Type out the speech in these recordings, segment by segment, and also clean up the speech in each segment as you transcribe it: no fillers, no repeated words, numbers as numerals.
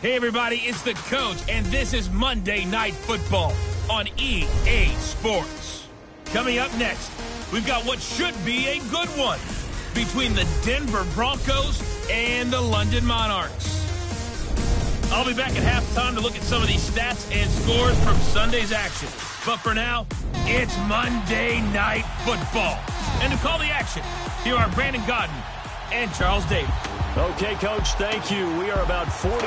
Hey, everybody, it's the Coach, and this is Monday Night Football on EA Sports. Coming up next, we've got what should be a good one between the Denver Broncos and the London Monarchs. I'll be back at halftime to look at some of these stats and scores from Sunday's action. But for now, it's Monday Night Football. And to call the action, here are Brandon Godden and Charles Davis. Okay, Coach, thank you. We are about 4,300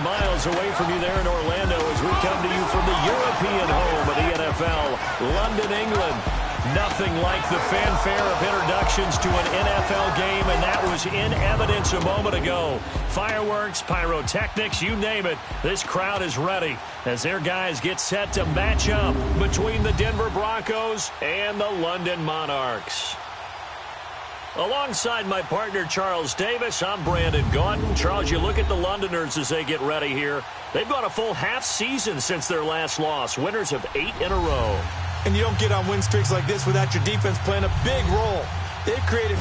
miles away from you there in Orlando as we come to you from the European home of the NFL, London, England. Nothing like the fanfare of introductions to an NFL game, and that was in evidence a moment ago. Fireworks, pyrotechnics, you name it. This crowd is ready as their guys get set to match up between the Denver Broncos and the London Monarchs. Alongside my partner, Charles Davis, I'm Brandon Gaudin. Charles, you look at the Londoners as they get ready here. They've gone a full half season since their last loss, winners of 8 in a row. And you don't get on win streaks like this without your defense playing a big role. They've created...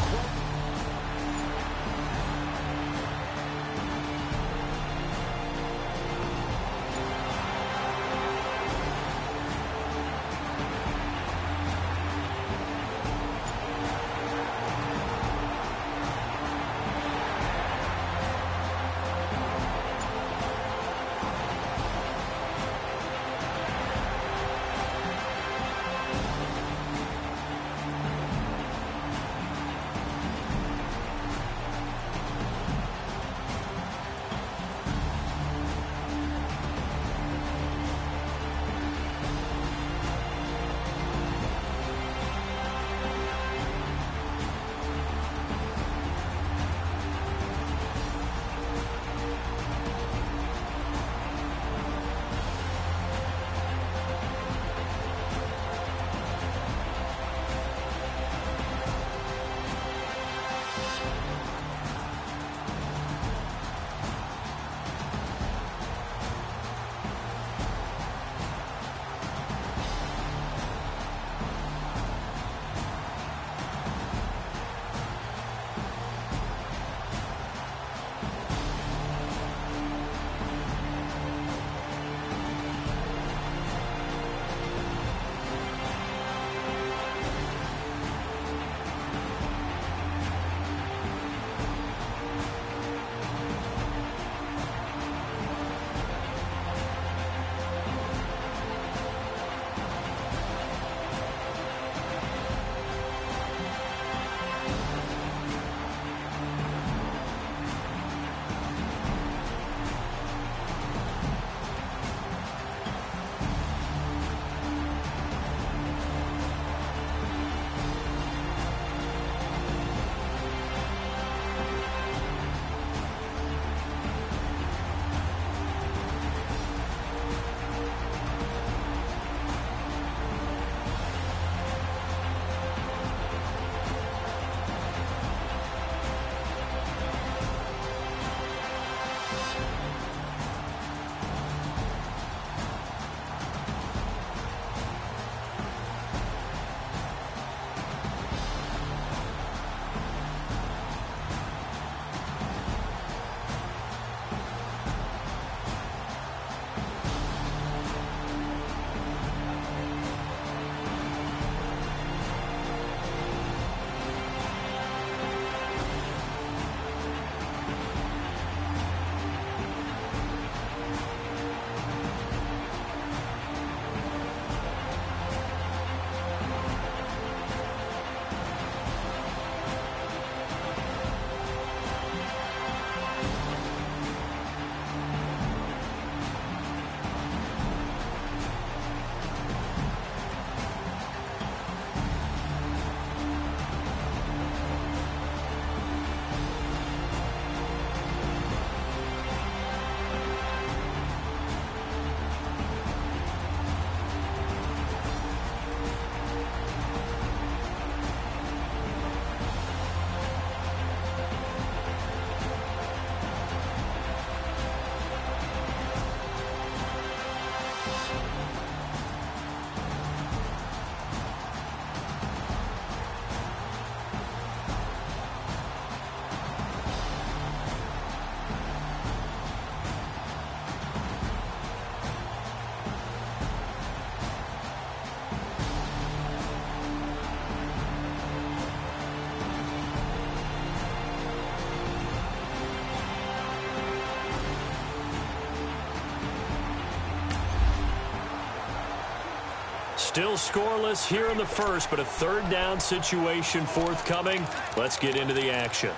Still scoreless here in the first, but a third down situation forthcoming. Let's get into the action.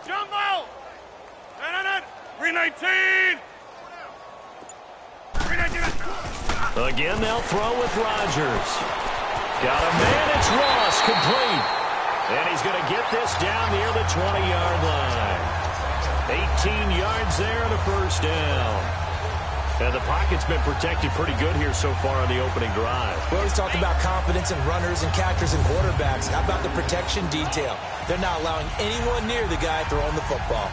Jumbo! 319! Again, they'll throw with Rodgers. Got a man, it's Ross, complete. And he's going to get this down near the 20-yard line. 18 yards there and a first down. And the pocket's been protected pretty good here so far on the opening drive. We always talk about confidence in runners and catchers and quarterbacks. How about the protection detail? They're not allowing anyone near the guy throwing the football.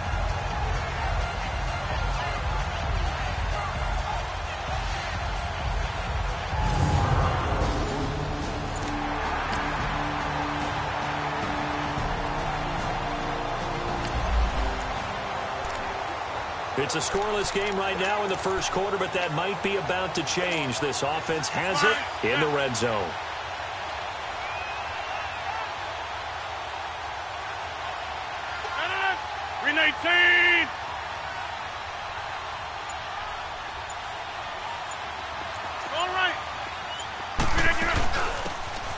It's a scoreless game right now in the first quarter, but that might be about to change. This offense has it in the red zone.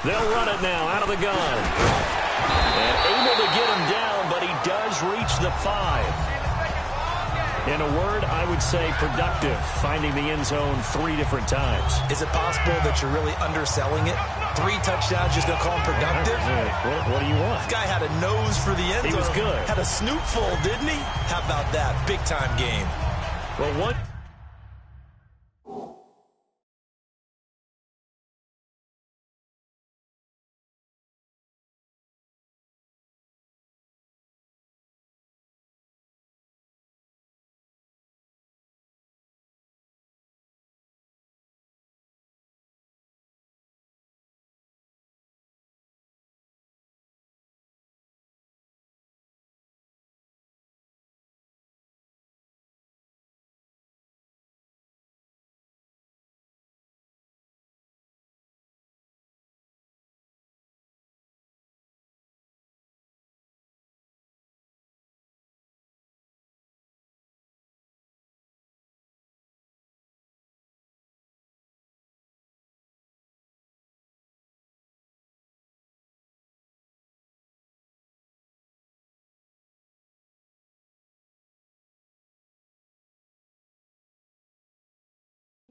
They'll run it now out of the gun. And able to get him down, but he does reach the 5. In a word, I would say productive, finding the end zone 3 different times. Is it possible that you're really underselling it? 3 touchdowns, just don't call him productive? What do you want? This guy had a nose for the end zone. He was good. Had a snoot full, didn't he? How about that? Big-time game. Well, what?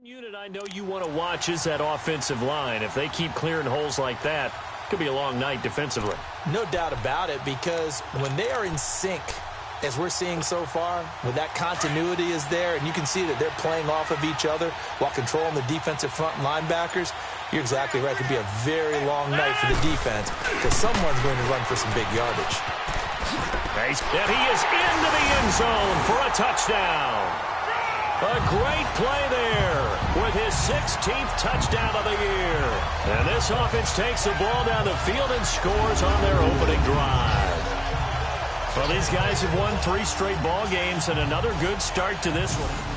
Unit I know you want to watch is that offensive line. If they keep clearing holes like that, it could be a long night defensively. No doubt about it, because when they are in sync, as we're seeing so far, when that continuity is there, and you can see that they're playing off of each other while controlling the defensive front linebackers, you're exactly right. It could be a very long night for the defense because someone's going to run for some big yardage. And he is into the end zone for a touchdown. A great play there with his 16th touchdown of the year. And this offense takes the ball down the field and scores on their opening drive. Well, these guys have won 3 straight ball games and another good start to this one.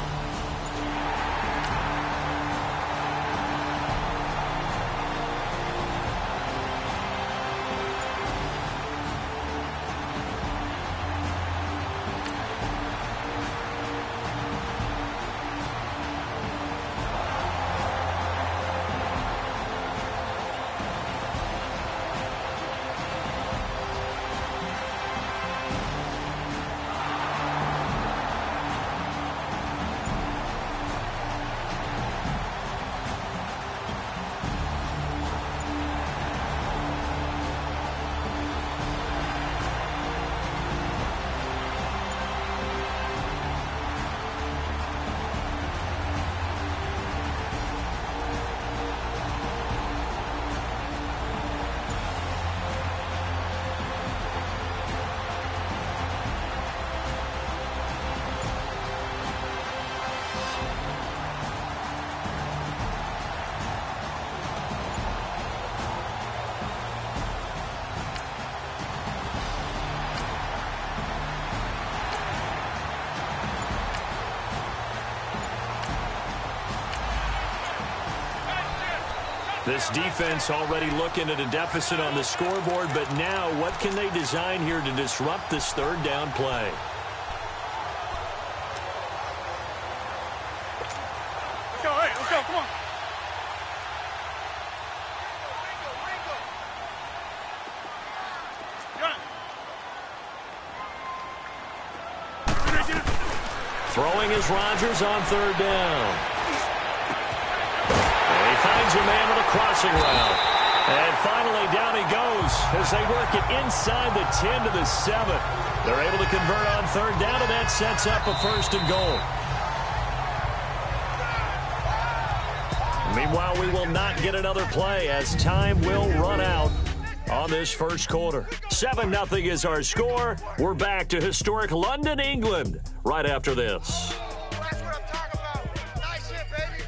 This defense already looking at a deficit on the scoreboard, but now what can they design here to disrupt this third down play? Let's go, hey, let's go, come on. Throwing is Rodgers on third down. And he finds a man with a crossing route. And finally down he goes as they work it inside the 10 to the 7. They're able to convert on third down, and that sets up a 1st and goal. Meanwhile, we will not get another play as time will run out on this first quarter. 7-0 is our score. We're back to historic London, England, right after this. That's what I'm talking about. Nice hit, baby.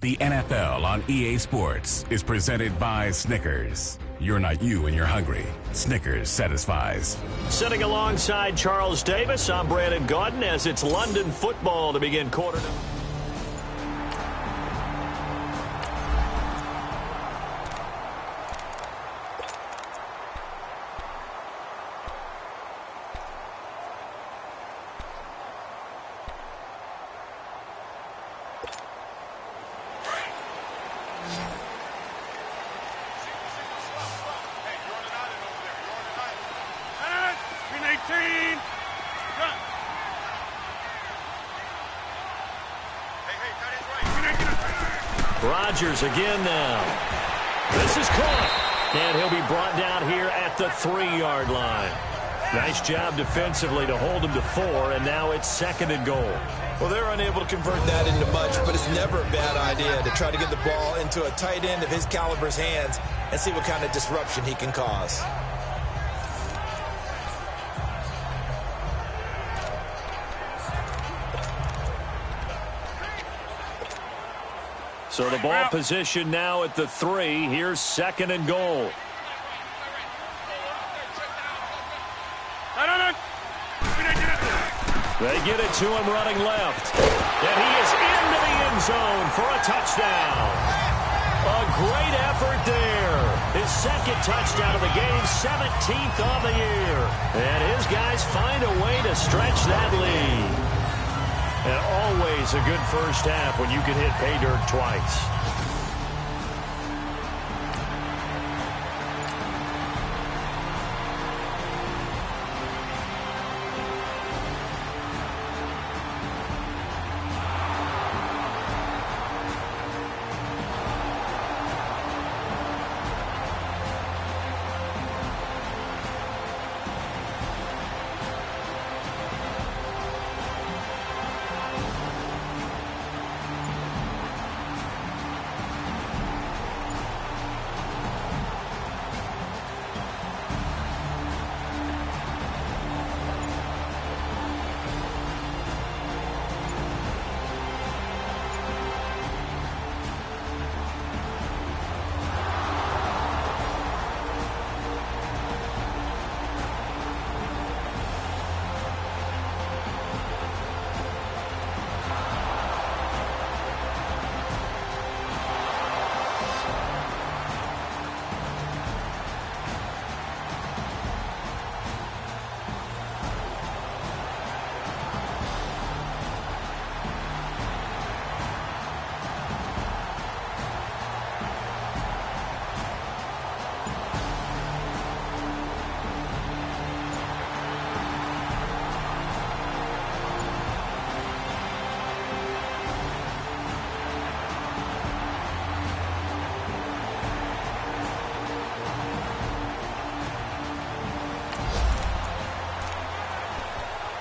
The NFL on EA Sports is presented by Snickers. You're not you when you're hungry. Snickers satisfies. Sitting alongside Charles Davis, I'm Brandon Gaudin as it's London football to begin quarter number. Rodgers again now. This is caught. And he'll be brought down here at the 3-yard line. Nice job defensively to hold him to 4, and now it's 2nd and goal. Well, they're unable to convert that into much, but it's never a bad idea to try to get the ball into a tight end of his caliber's hands and see what kind of disruption he can cause. So the ball position now at the 3. Here's 2nd and goal. They get it to him running left. And he is into the end zone for a touchdown. A great effort there. His 2nd touchdown of the game, 17th on the year. And his guys find a way to stretch that lead. And always a good first half when you can hit pay dirt twice.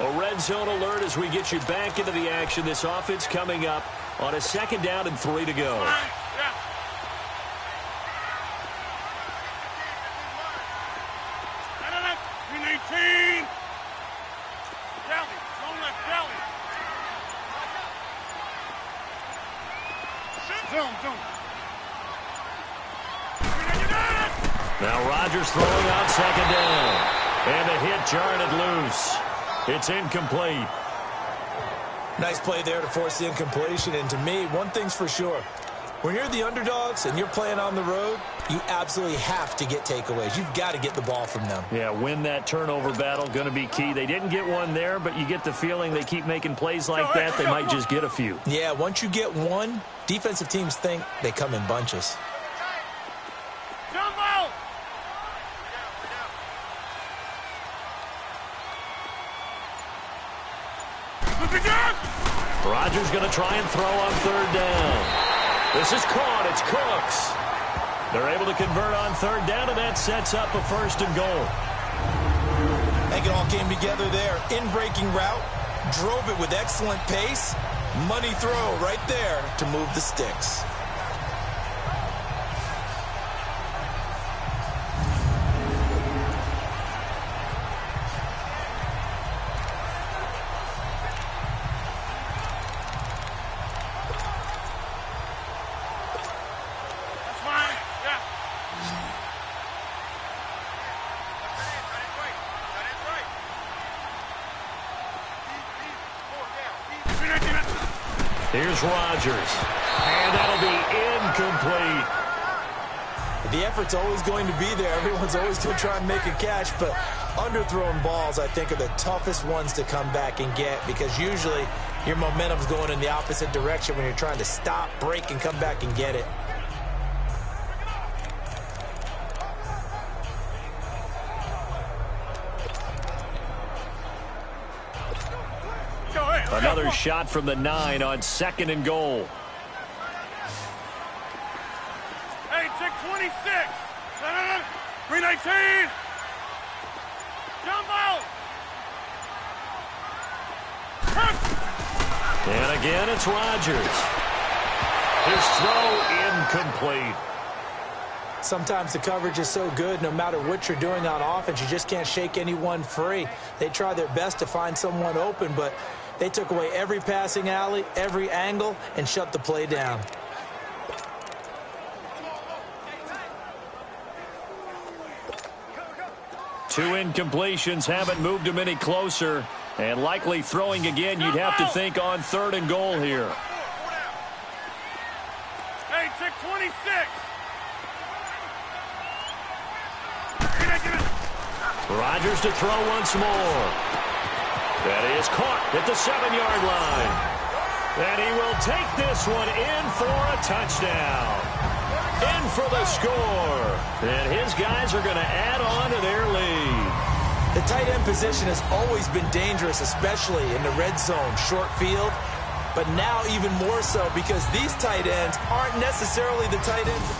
A red zone alert as we get you back into the action. This offense coming up on a 2nd down and 3 to go. Now Rodgers throwing on 2nd down. And a hit jarred it loose. It's incomplete. Nice play there to force the incompletion. And to me, one thing's for sure. When you're the underdogs and you're playing on the road, you absolutely have to get takeaways. You've got to get the ball from them. Yeah, win that turnover battle, going to be key. They didn't get one there, but you get the feeling they keep making plays like that, they might just get a few. Yeah, once you get one, defensive teams think they come in bunches. Rodgers going to try and throw on third down. This is caught. It's Cooks. They're able to convert on third down, and that sets up a 1st and goal. I think it all came together there. In-breaking route, drove it with excellent pace. Money throw right there to move the sticks. Here's Rodgers. And that'll be incomplete. The effort's always going to be there. Everyone's always going to try and make a catch, but underthrown balls, I think, are the toughest ones to come back and get because usually your momentum's going in the opposite direction when you're trying to stop, break, and come back and get it. Another shot from the 9 on 2nd and goal. Hey, check 26. 319. Jump out. And again, it's Rodgers. His throw incomplete. Sometimes the coverage is so good, no matter what you're doing on offense, you just can't shake anyone free. They try their best to find someone open, but they took away every passing alley, every angle, and shut the play down. Two incompletions haven't moved him any closer. And likely throwing again, you'd have to think on 3rd and goal here. Hey, check 26. Rodgers to throw once more. That is caught at the 7-yard line. And he will take this one in for a touchdown. In for the score. And his guys are going to add on to their lead. The tight end position has always been dangerous, especially in the red zone, short field. But now even more so because these tight ends aren't necessarily the tight ends.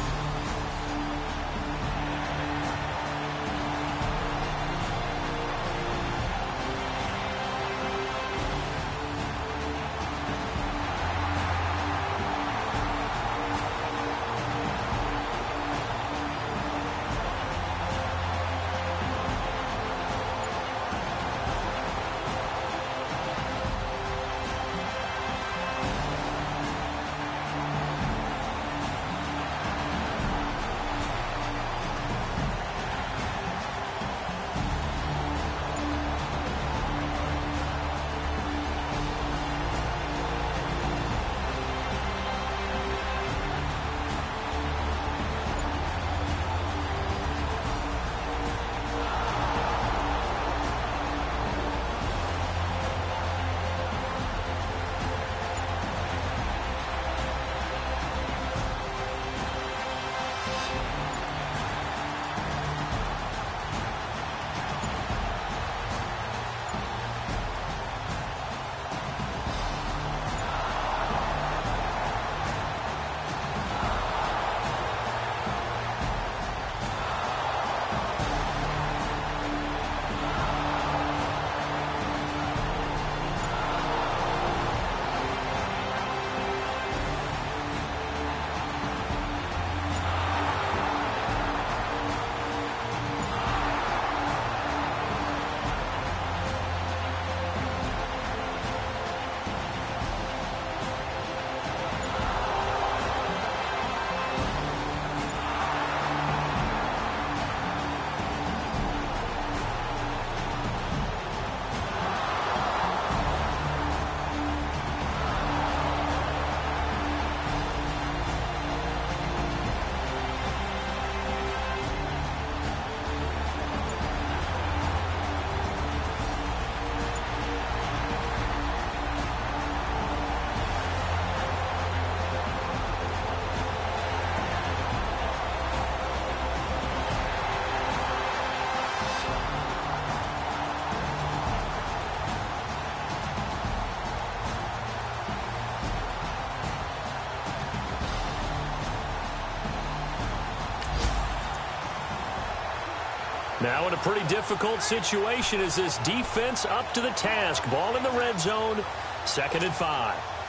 Now in a pretty difficult situation is this defense up to the task. Ball in the red zone, 2nd and 5.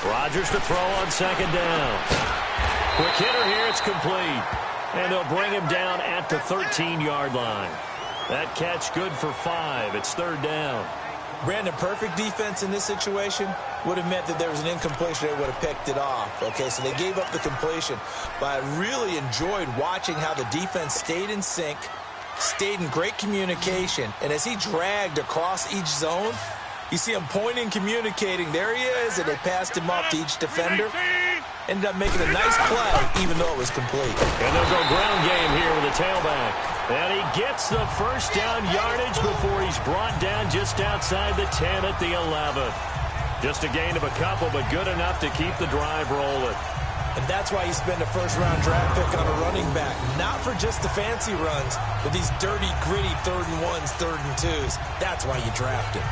Rodgers to throw on second down. Quick hitter here. It's complete. And they'll bring him down at the 13-yard line. That catch good for 5. It's third down. Brandon, perfect defense in this situation would have meant that there was an incompletion. They would have picked it off. Okay, so they gave up the completion. But I really enjoyed watching how the defense stayed in sync, stayed in great communication. And as he dragged across each zone, you see him pointing, communicating. There he is, and they passed him off to each defender. Ended up making a nice play, even though it was complete. And they'll go ground game here with a tailback. And he gets the first down yardage before he's brought down just outside the 10 at the 11. Just a gain of a couple, but good enough to keep the drive rolling. And that's why you spend a first-round draft pick on a running back. Not for just the fancy runs, but these dirty, gritty 3rd and 1s, 3rd and 2s. That's why you draft him.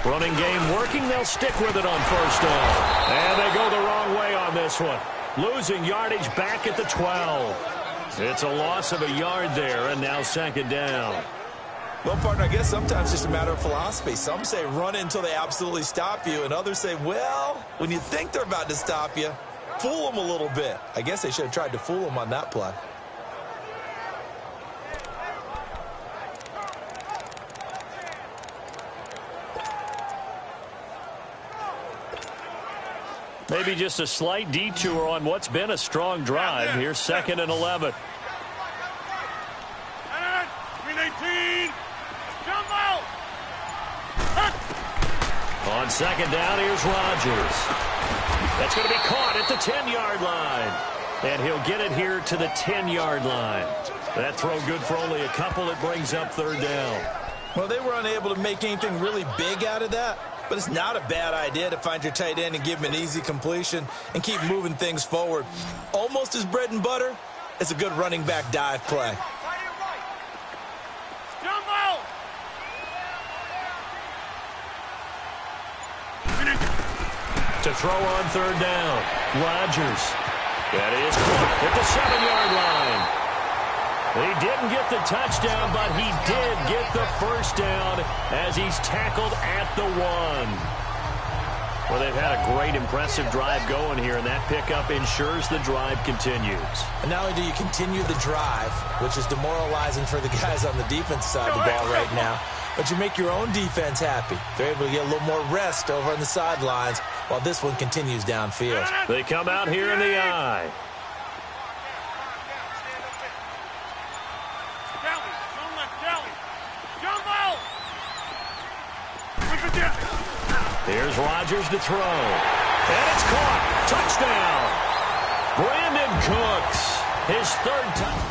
Running game working. They'll stick with it on first down. And they go the wrong way on this one. Losing yardage back at the 12. It's a loss of a yard there, and now second down. Well, partner, I guess sometimes it's just a matter of philosophy. Some say run until they absolutely stop you, and others say, well, when you think they're about to stop you, fool them a little bit. I guess they should have tried to fool them on that play. Maybe just a slight detour on what's been a strong drive. Here's second and 11. On second down, here's Rodgers. That's going to be caught at the 10-yard line. And he'll get it here to the 10-yard line. That throw good for only a couple. It brings up third down. Well, they were unable to make anything really big out of that. But it's not a bad idea to find your tight end and give him an easy completion and keep moving things forward. Almost as bread and butter as a good running back dive play. To throw on third down, Rodgers. That is caught at the 7-yard line. He didn't get the touchdown, but he did get the first down as he's tackled at the 1. Well, they've had a great, impressive drive going here, and that pickup ensures the drive continues. And not only do you continue the drive, which is demoralizing for the guys on the defense side of the ball right now, but you make your own defense happy. They're able to get a little more rest over on the sidelines while this one continues downfield. They come out here in the eye. Here's Rodgers to throw. And it's caught. Touchdown. Brandon Cooks. His third touchdown.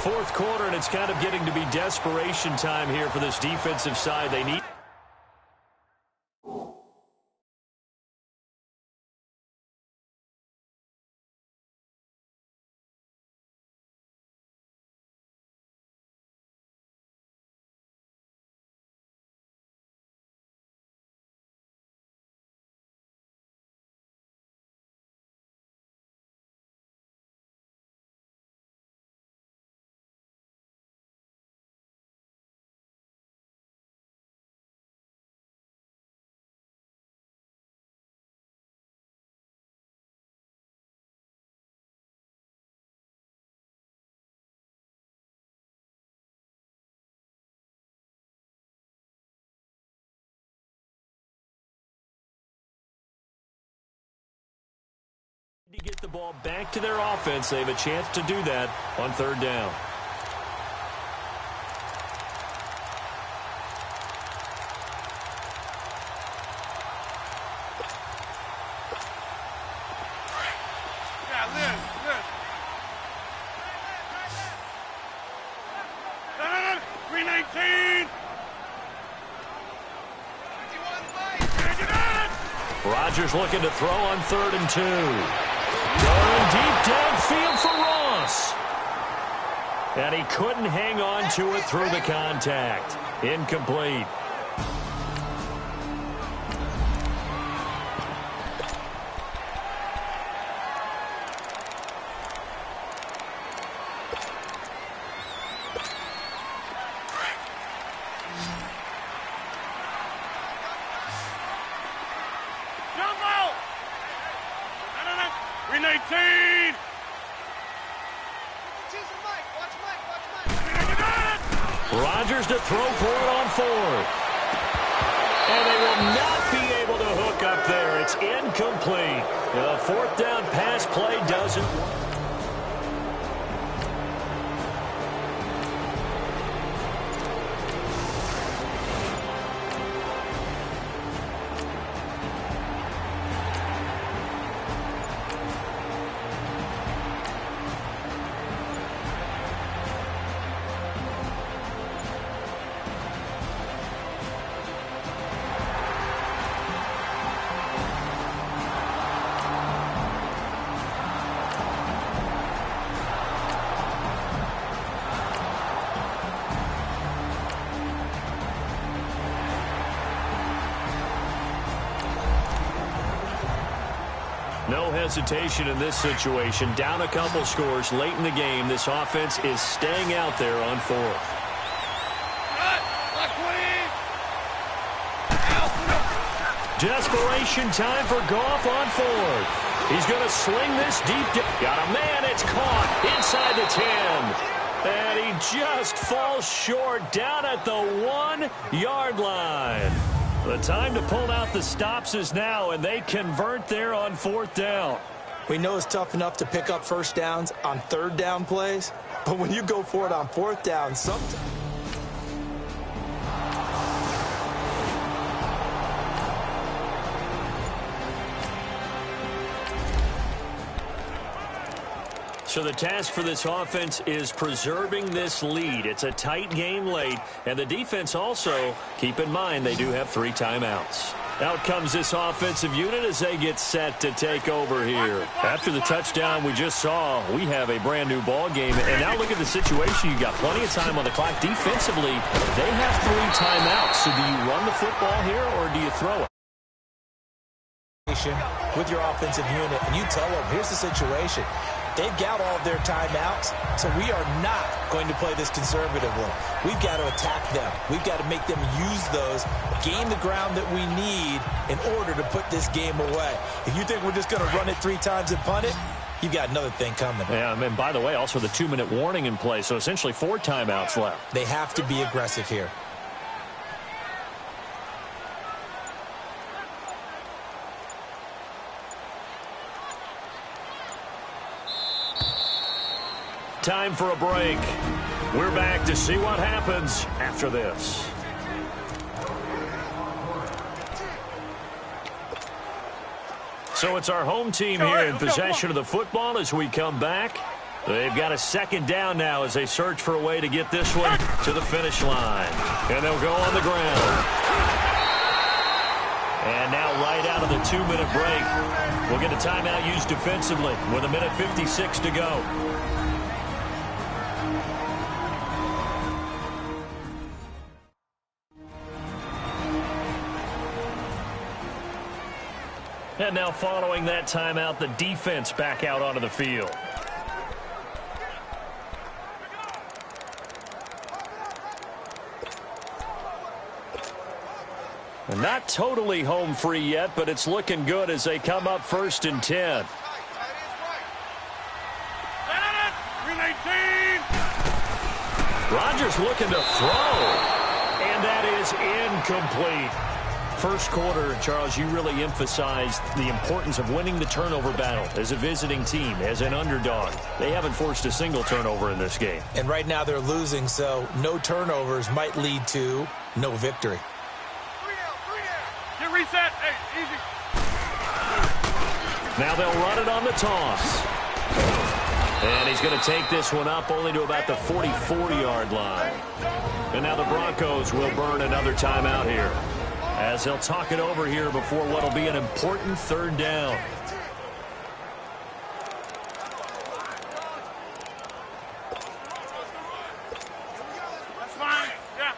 Fourth quarter, and it's kind of getting to be desperation time here for this defensive side. They need To get the ball back to their offense, they have a chance to do that on third down. Rodgers looking to throw on 3rd and 2. Going deep downfield for Ross. And he couldn't hang on to it through the contact. Incomplete. Rodgers to throw for it on 4th. And they will not be able to hook up there. It's incomplete. The 4th down pass play doesn't work. No hesitation in this situation. Down a couple scores late in the game. This offense is staying out there on 4th. Desperation time for Goff on 4th. He's going to sling this deep. Got a man. It's caught inside the 10. And he just falls short down at the 1-yard line. The time to pull out the stops is now, and they convert there on 4th down. We know it's tough enough to pick up first downs on 3rd down plays, but when you go for it on 4th down, sometimes... So the task for this offense is preserving this lead. It's a tight game late, and the defense also, keep in mind, they do have 3 timeouts. Out comes this offensive unit as they get set to take over here. After the touchdown we just saw, we have a brand new ball game. And now look at the situation. You got plenty of time on the clock. Defensively, they have 3 timeouts. So do you run the football here or do you throw it? With your offensive unit, and you tell them, here's the situation. They've got all of their timeouts, so we are not going to play this conservatively. We've got to attack them. We've got to make them use those, gain the ground that we need in order to put this game away. If you think we're just going to run it 3 times and punt it, you've got another thing coming. Yeah, and by the way, also the 2-minute warning in play, so essentially 4 timeouts left. They have to be aggressive here. Time for a break. We're back to see what happens after this. So it's our home team here in possession of the football as we come back. They've got a 2nd down now as they search for a way to get this one to the finish line. And they'll go on the ground. And now right out of the 2-minute break, we'll get a timeout used defensively with 1:56 to go. And now following that timeout, the defense back out onto the field. And not totally home free yet, but it's looking good as they come up 1st and 10. Rodgers looking to throw. And that is incomplete. First quarter, Charles, you really emphasized the importance of winning the turnover battle as a visiting team, as an underdog. They haven't forced a single turnover in this game. And right now they're losing, so no turnovers might lead to no victory. 3 down. Get reset. Hey, easy. Now they'll run it on the toss. And he's going to take this one up only to about the 44-yard line. And now the Broncos will burn another timeout here, as they'll talk it over here before what will be an important third down. That's fine. Yeah.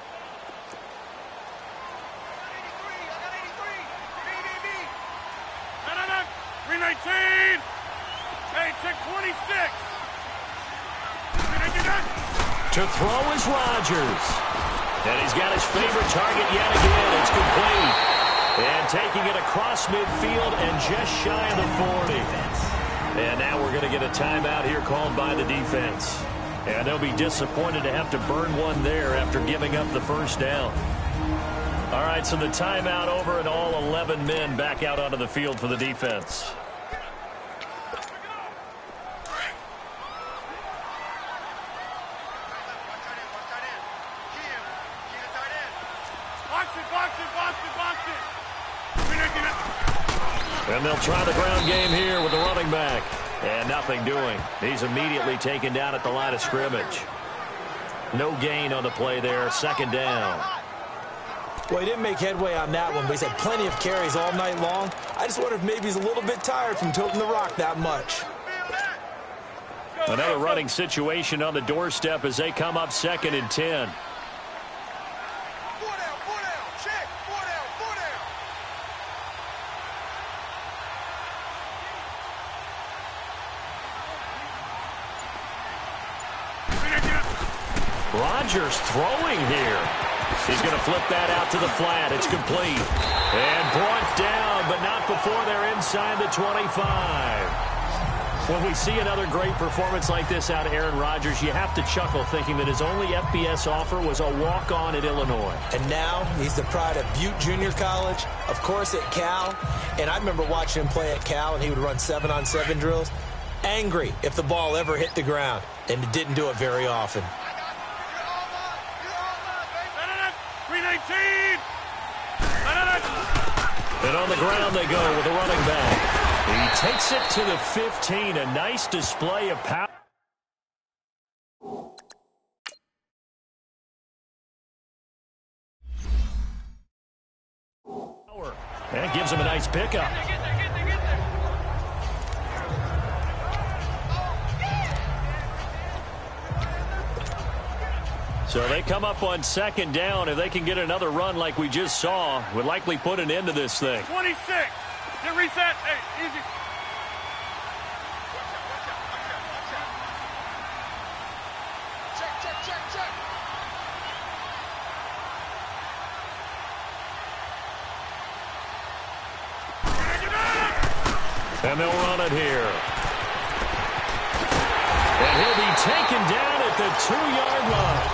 No. 319. Hey, check 26. To throw is Rodgers. And he's got his favorite target yet again. It's complete. And taking it across midfield and just shy of the 40. And now we're going to get a timeout here called by the defense. And they'll be disappointed to have to burn one there after giving up the first down. All right, so the timeout over and all 11 men back out onto the field for the defense. And they'll try the ground game here with the running back. And nothing doing. He's immediately taken down at the line of scrimmage. No gain on the play there. Second down. Well, he didn't make headway on that one, but he's had plenty of carries all night long. I just wonder if maybe he's a little bit tired from toting the rock that much. Another running situation on the doorstep as they come up 2nd and 10. Rodgers throwing here. He's going to flip that out to the flat. It's complete. And brought down, but not before they're inside the 25. When we see another great performance like this out of Aaron Rodgers, you have to chuckle thinking that his only FBS offer was a walk-on at Illinois. And now he's the pride of Butte Junior College, of course at Cal. And I remember watching him play at Cal, and he would run 7-on-7 drills. Angry if the ball ever hit the ground, and it didn't do it very often. 319. And on the ground they go with the running back. He takes it to the 15. A nice display of power. That gives him a nice pickup. So they come up on 2nd down. If they can get another run like we just saw, would likely put an end to this thing. 26. Get reset. Hey, easy. Check. And they'll run it here. And he'll be taken down at the 2-yard line.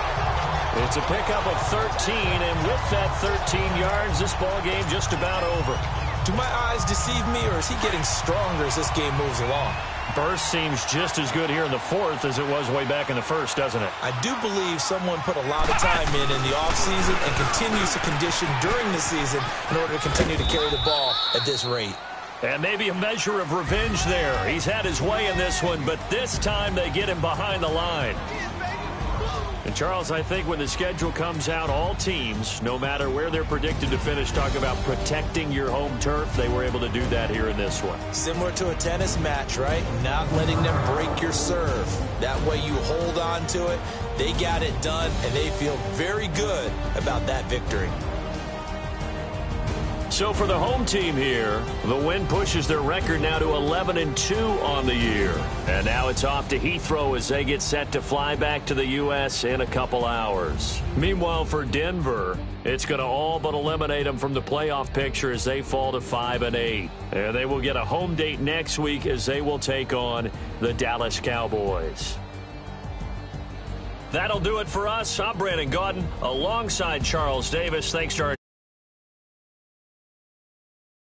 It's a pickup of 13, and with that 13 yards, this ball game just about over. Do my eyes deceive me, or is he getting stronger as this game moves along? Burst seems just as good here in the 4th as it was way back in the 1st, doesn't it? I do believe someone put a lot of time in the offseason and continues to condition during the season in order to continue to carry the ball at this rate. And maybe a measure of revenge there. He's had his way in this one, but this time they get him behind the line. And, Charles, I think when the schedule comes out, all teams, no matter where they're predicted to finish, talk about protecting your home turf. They were able to do that here in this one. Similar to a tennis match, right? Not letting them break your serve. That way you hold on to it. They got it done, and they feel very good about that victory. So for the home team here, the win pushes their record now to 11-2 on the year. And now it's off to Heathrow as they get set to fly back to the U.S. in a couple hours. Meanwhile, for Denver, it's going to all but eliminate them from the playoff picture as they fall to 5-8. And they will get a home date next week as they will take on the Dallas Cowboys. That'll do it for us. I'm Brandon Gaudin alongside Charles Davis. Thanks to our